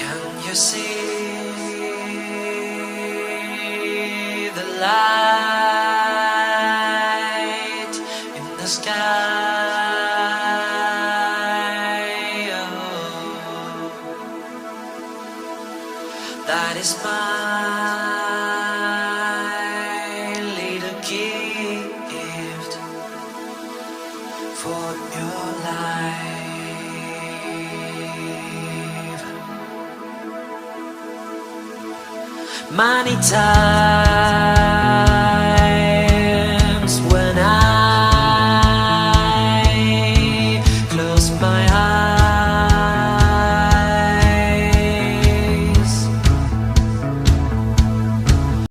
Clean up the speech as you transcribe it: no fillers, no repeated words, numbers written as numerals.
You see the light in the sky. Oh, that is my little gift for your life. Many times